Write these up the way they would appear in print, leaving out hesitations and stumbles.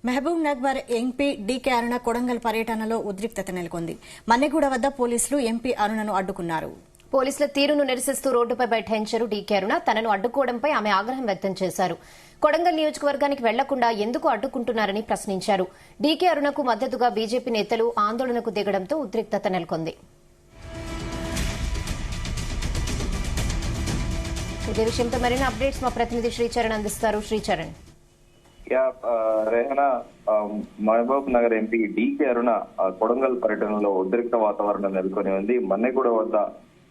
Mahabub Nagar MP DK అరుణ కొడంగల్ పర్యటనలో ఉద్రిక్తత నెలకొంది. మన్నెగూడ వద్ద పోలీసులు ఎంపీ అరుణను అడ్డుకున్నారు. పోలీసుల తీరును నిరసిస్తూ రోడ్డుపై బైఠాయించారు డీకే అరుణ. తనను అడ్డుకోవడంపై ఆమె ఆగ్రహం వ్యక్తం చేశారు. కొడంగల్ నియోజకవర్గానికి వెళ్లకుండా ఎందుకు అడ్డుకుంటున్నారని ప్రశ్నించారు. డీకే అరుణకు మద్దతుగా బీజేపీ నేతలు ఆందోళనకు దిగడంతో ఉద్రిక్తత నెలకొంది. ఇదే విషయంతో మరిన్ని అప్డేట్స్ మా ప్రతినిధి శ్రీచరణ్ అందిస్తారు. శ్రీచరణ్, రేహనా, మహబూబ్ నగర్ ఎంపీ డీకే అరుణ కొడంగల్ పర్యటనలో ఉద్రిక్త వాతావరణం నెలకొని ఉంది. మన్నెగూడ వద్ద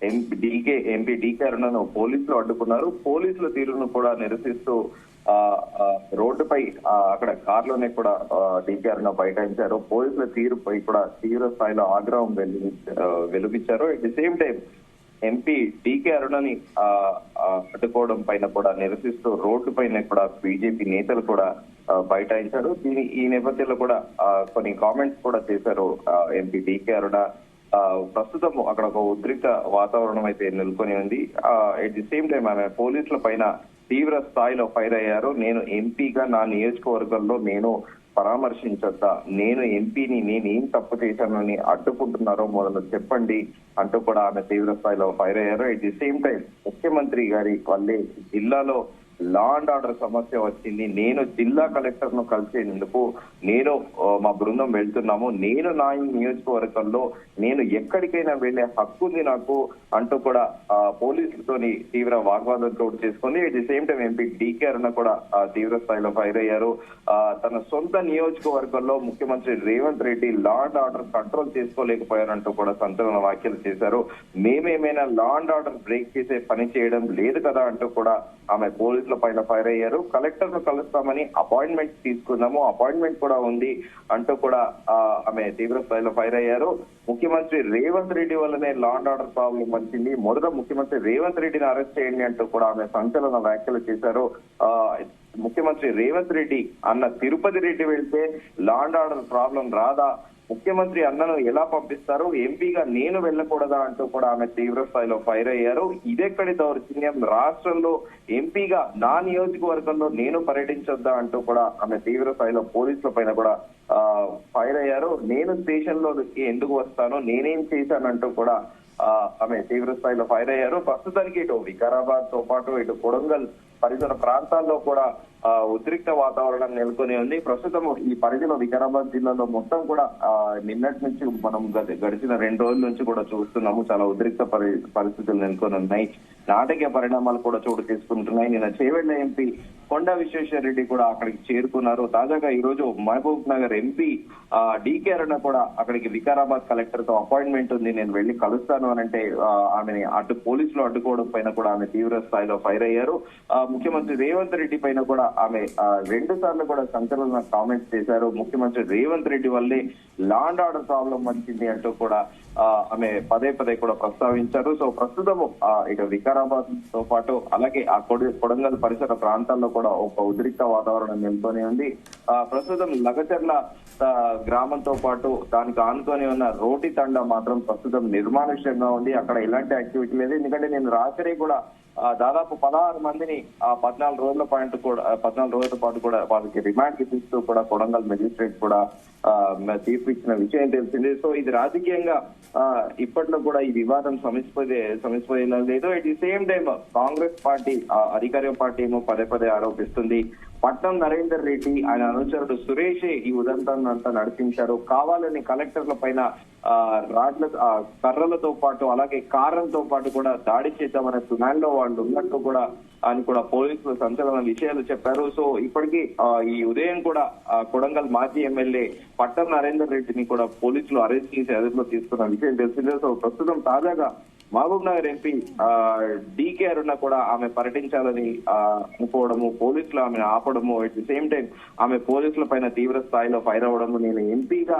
ఎంపీ డీకే అరుణను పోలీసులు అడ్డుకున్నారు. పోలీసుల తీరును కూడా నిరసిస్తూ రోడ్డుపై అక్కడ కారులోనే కూడా డీకే అరుణ బైఠాయించారు. పోలీసుల తీరుపై కూడా తీవ్ర స్థాయిలో ఆగ్రహం వెలుగించారు. At the same time MP DK అరుణని అడ్డుకోవడం పైన కూడా నిరసిస్తూ రోడ్డు పైన కూడా బీజేపీ నేతలు కూడా బైఠాయించారు. ఈ నేపథ్యంలో కూడా కొన్ని కామెంట్స్ కూడా చేశారు ఎంపీ డీకే అరుణ. ప్రస్తుతం అక్కడ ఒక ఉద్రిక్త వాతావరణం అయితే నెలకొని ఉంది. అట్ ది సేమ్ టైం ఆమె పోలీసుల పైన తీవ్ర స్థాయిలో ఫైర్ అయ్యారు. నేను ఎంపీగా నా నియోజకవర్గంలో నేను పరామర్శించొద్దా, నేను ఎంపీని నేనేం తప్పు చేశానని అడ్డుకుంటున్నారో మొదలు చెప్పండి అంటూ కూడా ఆమె తీవ్ర స్థాయిలో ఫైర్ అయ్యారు. అట్ ది సేమ్ టైం ముఖ్యమంత్రి గారి వల్లే జిల్లాలో లా అండ్ ఆర్డర్ సమస్య వచ్చింది. నేను జిల్లా కలెక్టర్ ను కలిసేందుకు నేను మా బృందం వెళ్తున్నాము. నేను నా నియోజకవర్గంలో నేను ఎక్కడికైనా వెళ్లే హక్కు ఉంది నాకు అంటూ కూడా పోలీసులతోని తీవ్ర వాగ్వాదం చోటు చేసుకుంది. At the same time MP DK Aruna కూడా తీవ్ర స్థాయిలో ఫైర్ అయ్యారు. తన సొంత నియోజకవర్గంలో ముఖ్యమంత్రి Revanth Reddy law and order control చేసుకోలేకపోయారంటూ కూడా సంచలన వ్యాఖ్యలు చేశారు. మేమేమైనా లా అండ్ ఆర్డర్ బ్రేక్ చేసే పని చేయడం లేదు కదా అంటూ కూడా ఆమె పోలీసుల పైన ఫైర్ అయ్యారు. కలెక్టర్ ను కలుస్తామని అపాయింట్మెంట్ తీసుకున్నాము, అపాయింట్మెంట్ కూడా ఉంది అంటూ కూడా ఆమె తీవ్ర స్థాయిలో ఫైర్ అయ్యారు. ముఖ్యమంత్రి రేవంత్ రెడ్డి వల్లనే లా అండ్ ఆర్డర్ ప్రాబ్లం వచ్చింది, మొదట ముఖ్యమంత్రి రేవంత్ రెడ్డిని అరెస్ట్ చేయండి అంటూ కూడా ఆమె సంచలన వ్యాఖ్యలు చేశారు. ముఖ్యమంత్రి రేవంత్ రెడ్డి అన్న తిరుపతి రెడ్డి వెళ్తే లా అండ్ ఆర్డర్ ప్రాబ్లం రాదా, ముఖ్యమంత్రి అన్నను ఎలా పంపిస్తారు, ఎంపీగా నేను వెళ్ళకూడదా అంటూ కూడా ఆమె తీవ్ర స్థాయిలో ఫైర్ అయ్యారు. ఇదెక్కడి దౌర్జన్యం, రాష్ట్రంలో ఎంపీగా నా నియోజకవర్గంలో నేను పర్యటించొద్దా అంటూ కూడా ఆమె తీవ్ర స్థాయిలో పోలీసుల పైన కూడా ఫైర్ అయ్యారు. నేను స్టేషన్ లోకి ఎందుకు వస్తాను, నేనేం చేశానంటూ కూడా ఆమె తీవ్ర స్థాయిలో ఫైర్ అయ్యారు. ప్రస్తుతానికి ఇటు వికారాబాద్ తో పాటు ఇటు కొడంగల్ పరిసర ప్రాంతాల్లో కూడా ఉద్రిక్త వాతావరణం నెలకొని ఉంది. ప్రస్తుతం ఈ పరిధిలో వికారాబాద్ జిల్లాలో మొత్తం కూడా నిన్నటి నుంచి మనం గడిచిన 2 రోజుల నుంచి కూడా చూస్తున్నాము. చాలా ఉద్రిక్త పరిస్థితులు నెలకొని ఉన్నాయి. నాటకీయ పరిణామాలు కూడా చోటు చేసుకుంటున్నాయి. నిన్న చేవెళ్ల ఎంపీ కొండా విశ్వేశ్వరరెడ్డి కూడా అక్కడికి చేరుకున్నారు. తాజాగా ఈ రోజు మహబూబ్ నగర్ ఎంపీ డీకే అరుణ కూడా అక్కడికి వికారాబాద్ కలెక్టర్ తో అపాయింట్మెంట్ ఉంది, నేను వెళ్లి కలుస్తాను అని అంటే ఆమెని పోలీసులు అడ్డుకోవడం పైన కూడా ఆమె తీవ్ర స్థాయిలో ఫైర్ అయ్యారు. ముఖ్యమంత్రి రేవంత్ రెడ్డి పైన కూడా ఆమె 2 సార్లు కూడా సంచలన కామెంట్స్ చేశారు. ముఖ్యమంత్రి రేవంత్ రెడ్డి వల్లే లా అండ్ ఆర్డర్ ప్రాబ్లం వచ్చింది అంటూ కూడా ఆమె పదే కూడా ప్రస్తావించారు. సో ప్రస్తుతం ఇక వికారాబాద్ తో పాటు అలాగే ఆ కొడంగల్ పరిసర ప్రాంతాల్లో కూడా ఒక ఉద్రిక్త వాతావరణం నెలకొని ఉంది. ప్రస్తుతం లగచర్ల గ్రామంతో పాటు దానికి ఆనుకొని ఉన్న రోటి తండా మాత్రం ప్రస్తుతం నిర్మానుష్యంగా ఉంది. అక్కడ ఎలాంటి యాక్టివిటీ లేదు. ఎందుకంటే నేను రాత్రి కూడా దాదాపు 16 మందిని 14 రోజుల పాటు కూడా వాళ్ళకి రిమాండ్ ఇస్తూ కూడా కొడంగల్ మెజిస్ట్రేట్ కూడా తీర్పు ఇచ్చిన విషయం తెలిసింది. సో ఇది రాజకీయంగా ఇప్పట్లో కూడా ఈ వివాదం సమసిపోయేలా లేదు. At the same time Congress party అధికార పార్టీ ఏమో పదే ఆరోపిస్తుంది పట్నం నరేందర్ రెడ్డి ఆయన అనుచరుడు సురేష్ ఈ ఉదంతాన్ని అంతా నడిపించారు, కావాలని కలెక్టర్ల పైన కర్రలతో పాటు అలాగే కారంతో పాటు కూడా దాడి చేద్దామనే ప్లాన్ లో వాళ్ళు ఉన్నట్టు కూడా అని కూడా పోలీసులు సంచలన విషయాలు చెప్పారు. సో ఇప్పటికీ ఈ ఉదయం కూడా కొడంగల్ మాజీ ఎమ్మెల్యే పట్నం నరేందర్ రెడ్డిని కూడా పోలీసులు అరెస్ట్ చేసి అదుపులో తీసుకున్న విషయం తెలిసిందే. సో ప్రస్తుతం తాజాగా మహబూబ్ నగర్ ఎంపీ డీకే అరుణ కూడా ఆమె పర్యటించాలని అనుకోవడము, పోలీసులు ఆమెను ఆపడము, అట్ ది సేమ్ టైం ఆమె పోలీసుల పైన తీవ్ర స్థాయిలో ఫైర్ అవ్వడము, నేను ఎంపీగా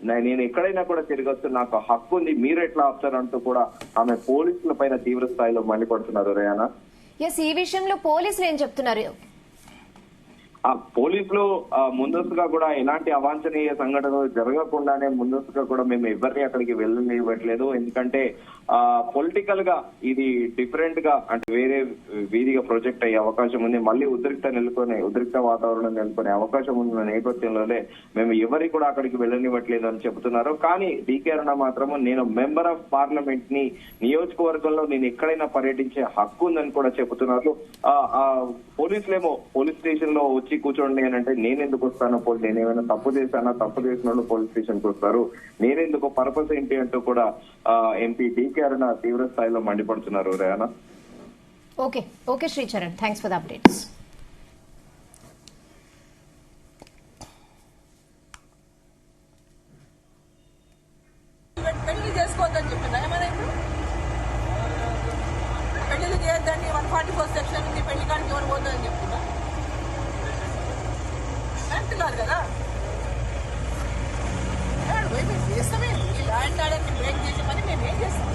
నేను ఎక్కడైనా కూడా తిరగచ్చు, నాకు హక్కు ఉంది, మీరు ఎట్లా ఆపుతారు అంటూ కూడా ఆమె పోలీసుల పైన తీవ్ర స్థాయిలో మండిపడుతున్నారు. రేయానా, ఈ విషయంలో పోలీసులు ఏం చెప్తున్నారు? ఆ పోలీసులు ముందస్తుగా కూడా ఎలాంటి అవాంఛనీయ సంఘటనలు జరగకుండానే ముందస్తుగా కూడా మేము ఎవరిని అక్కడికి వెళ్ళనివ్వట్లేదు. ఎందుకంటే పొలిటికల్ గా ఇది డిఫరెంట్ గా అంటే వేరే వీధిగా ప్రొజెక్ట్ అయ్యే అవకాశం ఉంది. మళ్ళీ ఉద్రిక్త వాతావరణం నెలకొనే అవకాశం ఉన్న నేపథ్యంలోనే మేము ఎవరి కూడా అక్కడికి వెళ్ళనివ్వట్లేదు అని చెబుతున్నారు. కానీ డీకే అరుణ మాత్రము నేను మెంబర్ ఆఫ్ పార్లమెంట్ ని, నియోజకవర్గంలో నేను ఎక్కడైనా పర్యటించే హక్కు ఉందని కూడా చెబుతున్నారు. పోలీసులేమో పోలీస్ స్టేషన్ లో వచ్చి కూర్చోండి అని అంటే నేనెందుకు వస్తాను, నేనేమైనా తప్పు చేశానా, తప్పు చేసిన వాళ్ళు పోలీస్ స్టేషన్ కు వస్తారు, నేనెందుకు, పర్పస్ ఏంటి అంటూ కూడా ఎంపీ డీకే అరుణ తీవ్ర స్థాయిలో మండిపడుతున్నారు. రేనా okay Sricharan, thanks for the updates. పెళ్లి చేసుకోవద్దని చెప్పిన ఏమైనా ఇప్పుడు పెళ్లిళ్ళు చేయొద్దని 144 సెక్షన్ ఉంది, పెళ్లి కాడికి ఎవరు పోతుందని చెప్తున్నా కరెక్ట్ కాదు కదా. మేము చేస్తామే ఈ ల్యాండ్ ఆర్డర్ని బ్రేక్ చేసే పని మేము ఏం చేస్తాం.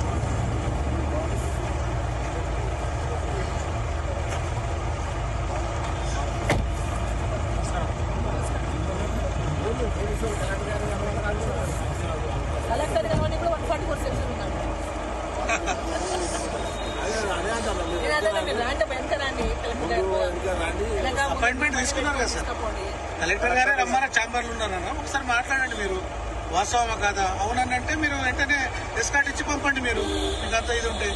కలెక్టర్ గారు కూడా 144 సెక్షన్ ఉన్నాడు. అపాయింట్మెంట్ తీసుకున్నారు కదా సార్, కలెక్టర్ గారే రమ్మన్న ఛాంబర్లు ఉన్నారన్న, ఒకసారి మాట్లాడండి మీరు, వాస్తవమా కాదా, అవునంటే మీరు వెంటనే ఎస్కాట్ ఇచ్చి పంపండి. మీరు మీకు అంత ఇది ఉంటే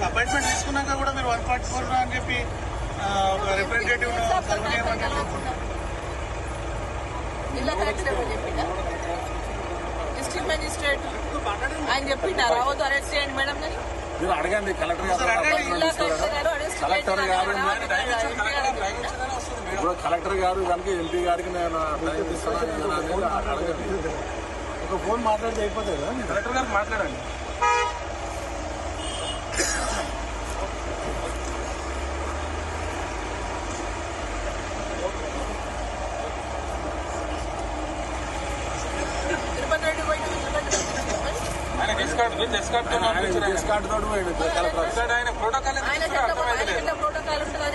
అపాయింట్మెంట్ తీసుకున్నాక కూడా మీరు 144 అని చెప్పి ఒక రిప్రజెంటేటివ్ డిస్ట్రిక్ట్ మెజిస్ట్రేట్ ఆయన చెప్పిండా రావద్దు, అరెస్ట్ చేయండి మేడం అని మీరు అడగండి. కలెక్టర్ గారు ఇప్పుడు కలెక్టర్ గారు కనుక ఎంపీ గారికి నేను ఒక ఫోన్ మాట్లాడితే అయిపోతుంది కదా. కలెక్టర్ గారు మాట్లాడండి.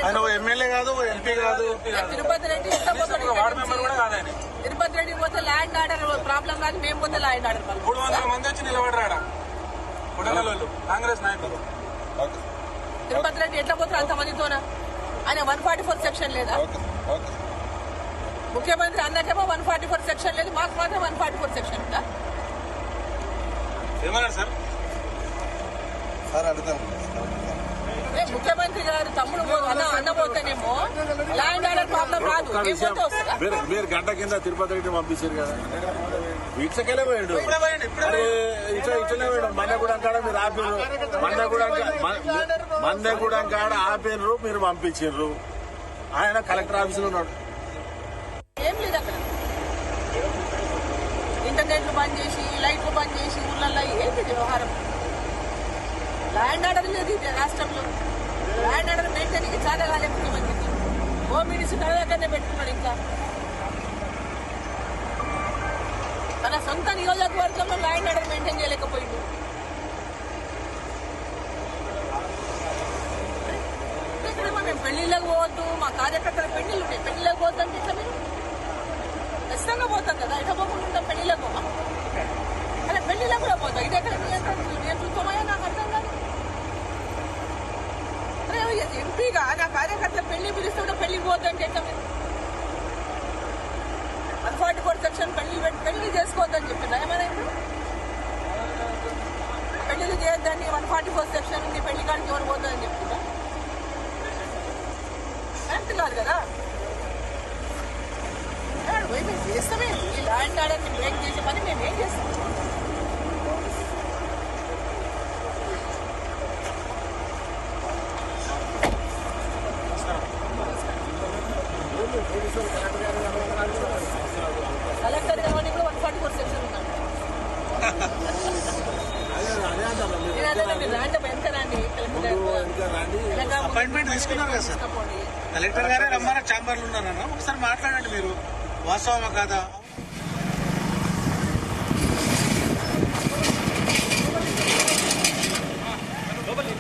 ఆయన ఎమ్మెల్యే కాదు, ఎంపీ కాదు, తిరుపతి రెడ్డి వార్డు మెంబర్ కూడా కాదు. ఆయన తిరుపతి రెడ్డి పోతే ల్యాండ్ ఆర్డర్ ప్రాబ్లం కాదు, మేము పోతే ల్యాండ్ ఆర్డర్ 300 మంది వచ్చి నిలబడరాడా కొడగల్లో కాంగ్రెస్ నాయకులు. తిరుపతి రెడ్డి ఎట్లా పోతారు అంతమందితోనా? ఆయన 144 సెక్షన్ లేదా? ముఖ్యమంత్రి అన్నకేమో 144 సెక్షన్ లేదు, మాకు మాత్రం 144 సెక్షన్ ఉందా? ఏమన్నారు సార్? ముఖ్యమంత్రి గారు తమ్ముడు అన్న పోతేనేమో ల్యాండ్ ఆర్డర్ ప్రాబ్లం రాదు, మీరు గంట కింద తిరుపతి రెడ్డి పంపించారు కదా, ఇట్లకెళ్ళే పోయాడు. ఇట్లనే పోయాడు. మన్నెగూడెం కాడ మీరు ఆపిర్రు, మన్నెగూడెం కాడ ఆపిర్రు, మీరు పంపించారు. ఆయన కలెక్టర్ ఆఫీసులో ఉన్నాడు. ఏం లేదు అక్కడ, ఇంటర్నెట్లు బంద్ చేసి లైట్లు బంద్ చేసి ఊళ్ళల్లో ఏంటి వ్యవహారం? ల్యాండ్ ఆర్డర్ లేదు ఇది రాష్ట్రంలో. ల్యాండ్ ఆర్డర్ మెయింటైన్ చాలా కాలే ముఖ్యమంత్రికి. హోమ్ మినిస్టర్ తన దగ్గరనే పెట్టుకున్నాడు. ఇంకా తన సొంత నియోజకవర్గంలో ల్యాండ్ ఆర్డర్ మెయింటైన్ చేయలేకపోయింది. ఎక్కడేమో మేము పెళ్లిళ్ళకి పోవద్దు, మా కార్యకర్తల పెళ్లిళ్ళు ఉంటాయి, పెళ్లిళ్ళకి పోవద్దు అంటే ఇట్లా మీరు ఖచ్చితంగా పోతాం కదా, ఎట్లా పోకుండా ఉంటాం పెళ్లిళ్ళకు పోమా? అలా పెళ్లిళ్ళకు కూడా పోతాం. ఇది ఎక్కడ నియంత్రితమయ్యా నాకు అర్థం కాదు. ఎంపీగా నా కార్యకర్త పెళ్లి పిలుస్తుంటే పెళ్లికి పోద్దంటే ఎట్లా మీరు? 144 సెక్షన్ పెళ్లి చేసుకోవద్దని చెప్పిన ఏమైనా ఇప్పుడు పెళ్లిళ్ళు చేయొద్దని 144 సెక్షన్ ఉంది, పెళ్లి కాడికి ఎవరు పోతుందని చెప్తున్నా కరెక్ట్ కాదు కదా. మేము చేస్తామే ఈ ల్యాండ్ ఆర్డర్ని బ్రేక్ చేసే పని మేము ఏం చేస్తాం. కలెక్టర్ గారు కూడా 144 సెక్షన్ ఉన్నాడు. అపాయింట్మెంట్ తీసుకున్నారు కదా సార్, కలెక్టర్ గారే రమ్మన్న ఛాంబర్లు ఉన్నారన్న, ఒకసారి మాట్లాడండి మీరు, వాస్తవమా కాదా. లోపలికి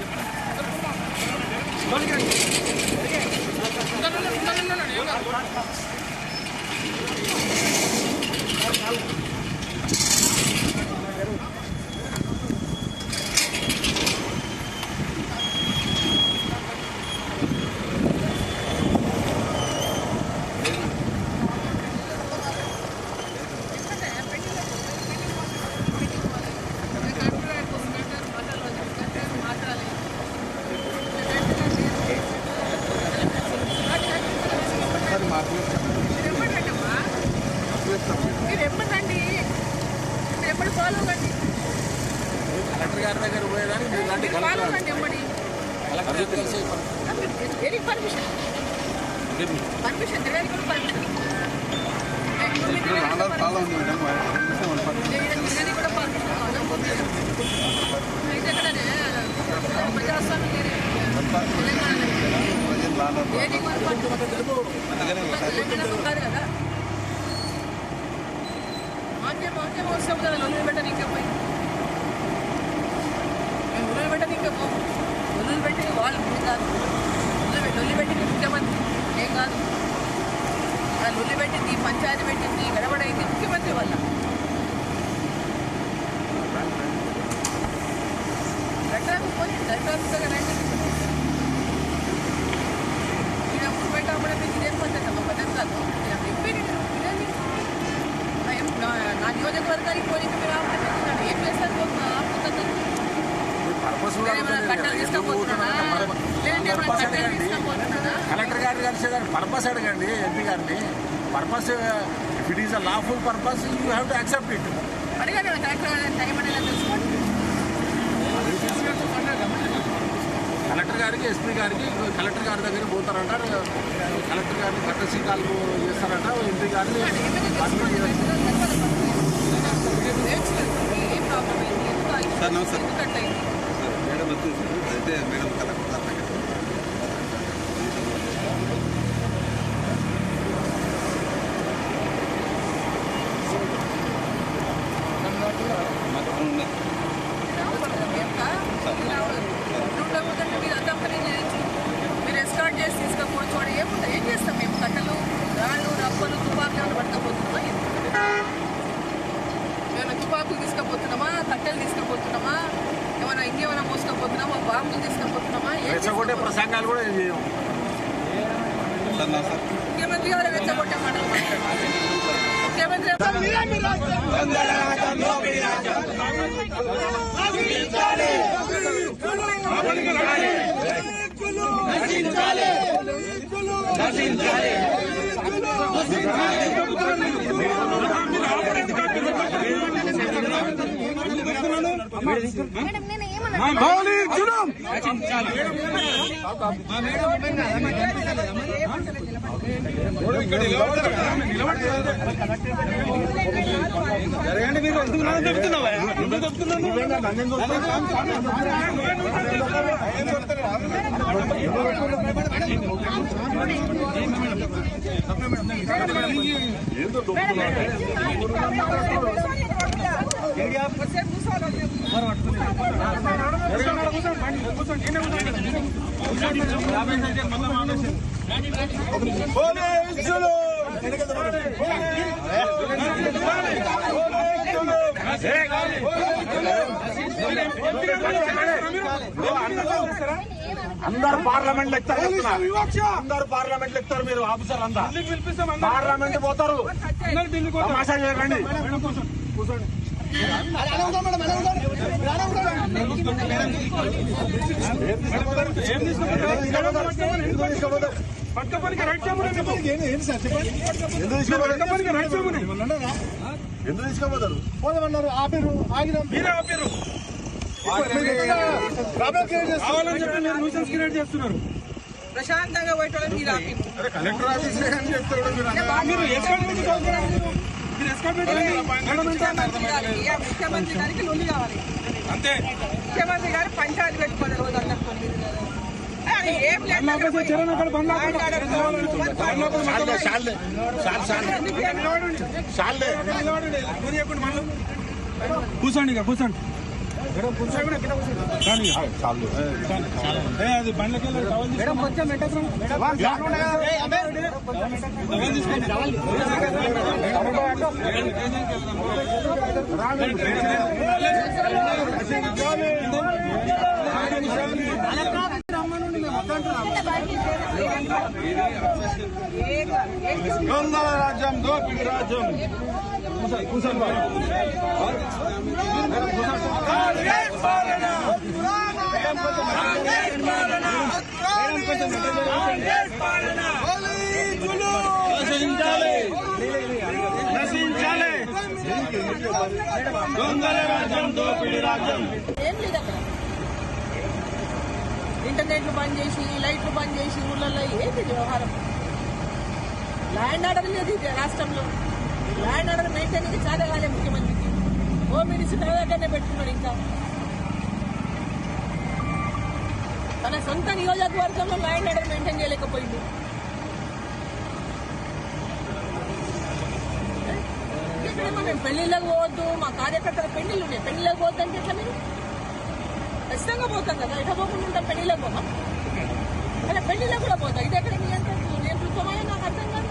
మీరు ఎమ్మనండి, మీరు ఎమ్మడి ఫాలో కండి, కలెక్టర్ గారి దగ్గర పోయేదానికి మీరు రండి. ఫాలో కండి ఎమ్మడి. వెరీ పర్మిషన్ తిరగాలి కూడా పర్మిషన్ ప్రజాస్వామ్యం కాదు కదా. మాకేం అవసరం కదా లొల్లు పెట్టడానికి పోయి, మేము లొల్లు పెట్టడానికి పోము. లొల్లు పెట్టి వాళ్ళు కాదు, లొల్లు పెట్టింది ముఖ్యమంత్రి ఏం కాదు. లొల్లు పెట్టింది, పంచాయతీ పెట్టింది, గడబడైంది ముఖ్యమంత్రి వల్ల. గట్టాకు పోయి గట్టాకు రండి. మీరు అప్పుడు పెట్టామని మీకు ఇదేం పద్ధతి అమ్మ పద్ధతి కాదు. ఇదేంటి నా నియోజకవర్గానికి పోయి మీరు ఆపుతున్నాను ఏం చేస్తారు? కట్టలు తీసుకపోతున్నానా లేదంటే ఏమైనా కట్టలు తీసుకపోతున్నానా? కలెక్టర్ గారిని కలిసేదాన్ని పర్పస్ అడగండి ఎంపీ గారిని. Purpose if it is a lawful purpose you have to accept it. అడిగాను కలెక్టర్ టైం అనేది తెలుసుకోండి. కలెక్టర్ గారికి ఎస్పీ గారికి కలెక్టర్ గారి దగ్గర పోతారంటారు. కలెక్టర్ గారిని కట్టసీ కాలు చేస్తారంట. ఎంపీ గారిని ఏం ప్రాబ్లం అయింది? ఎందుకు అట్లయింది? అయితే మేడం కలెక్టర్ మీరు అంతా పని చేయొచ్చు. మీరు ఎస్కార్ట్ చేసి తీసుకపోవచ్చు. వాడు ఏం చేస్తాం మేము? కట్టలు, రాళ్ళు, రప్పలు, తుపాకులు పట్టుకపోతున్నామా? ఏమైనా తుపాకులు తీసుకపోతున్నామా? కట్టెలు తీసుకపోతున్నామా? ఏమైనా ఇంకేమైనా మోసుకపోతున్నామా? బాంబులు తీసుకపోతున్నామా? ప్రసంగాలు కూడా ఏం చేయము. ముఖ్యమంత్రి గారు రెచ్చగొట్టే మాటలు మాట్లాడారు. ముఖ్యమంత్రి జరగండి. మీరు ఎందుకు నన్ను చెప్తున్నావా? ఎందుకు చెప్తున్నాను? అందరు పార్లమెంట్ ఎక్కుతారు. అందరు పార్లమెంట్ ఎక్కుతారు. మీరు ఆఫీసర్ అంతా పార్లమెంట్ పోతారు. తమాషా చేయకండి. కూర్చోండి. ఎందుకు తీసుకోపోతారు? పోదామన్నారు, ఆపిరు, ఆగినాం. మీరే ఆపారు. చేస్తున్నారు. ప్రశాంతంగా పోయేటోళ్ళని మీరు ఆపి కలెక్టర్ ఆఫీస్ అని చెప్తారు. ముఖ్యమంత్రి గారికి లొల్లి కావాలి అంతే. ముఖ్యమంత్రి గారు పంచాయతీ పెట్టుకోండి రోజు అందరితో. కూర్చోండి, ఇక కూర్చోండి. చాలు అది బండ్లకి కొంచెం దొంగల రాజ్యం దోపిడి రాజ్యం నశించాలి దొంగల రాజ్యం దోపిడి రాజ్యం. ఏం లేదు అక్కడ. ఇంటర్నెట్లు బంద్ చేసి లైట్లు బంద్ చేసి ఊళ్ళల్లో ఏంటి వ్యవహారం? ల్యాండ్ ఆర్డర్ లేదు ఇది రాష్ట్రంలో. ల్యాండ్ ఆర్డర్ మెయింటైన్ చాలా కాలే ముఖ్యమంత్రికి. హోమ్ మినిస్టర్ తన దగ్గరనే పెట్టుకున్నాడు. ఇంకా తన సొంత నియోజకవర్గంలో ల్యాండ్ ఆర్డర్ మెయింటైన్ చేయలేకపోయింది. ఎక్కడేమో మేము పెళ్లిళ్ళకి పోవద్దు, మా కార్యకర్తల పెళ్లిళ్ళు ఉన్నాయి, పెళ్లిళ్ళకి పోవద్దు అంటే ఎట్లా? మీరు ఖచ్చితంగా పోతాం కదా, ఎట్లా పోకుండా ఉంటాం? పెళ్లిళ్ళకి పోతాం, అలా పెళ్లిళ్ళకి కూడా పోతాం. ఇది ఎక్కడ నేతృత్వమయ్యా నాకు అర్థం కాదు.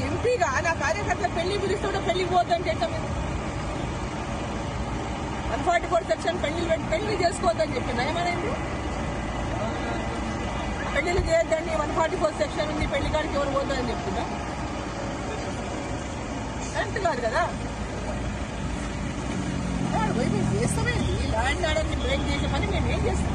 ఎంపీగా నా కార్యకర్తల పెళ్లి పిలుస్తుంటే పెళ్లికి పోతుంటే ఎట్లా? మీరు 144 సెక్షన్ పెళ్లి చేసుకోవద్దని చెప్పింది. ఏమనేది? పెళ్లిళ్ళు చేయొద్దండి, 144 సెక్షన్ ఉంది, పెళ్లి కాడికి ఎవరు పోతుందని చెప్తుందా? కరెక్ట్ కాదు కదా. చేస్తామేంటి? ల్యాండ్ ఆర్డర్ని బ్రేక్ చేసే పని మేము ఏం చేస్తాం?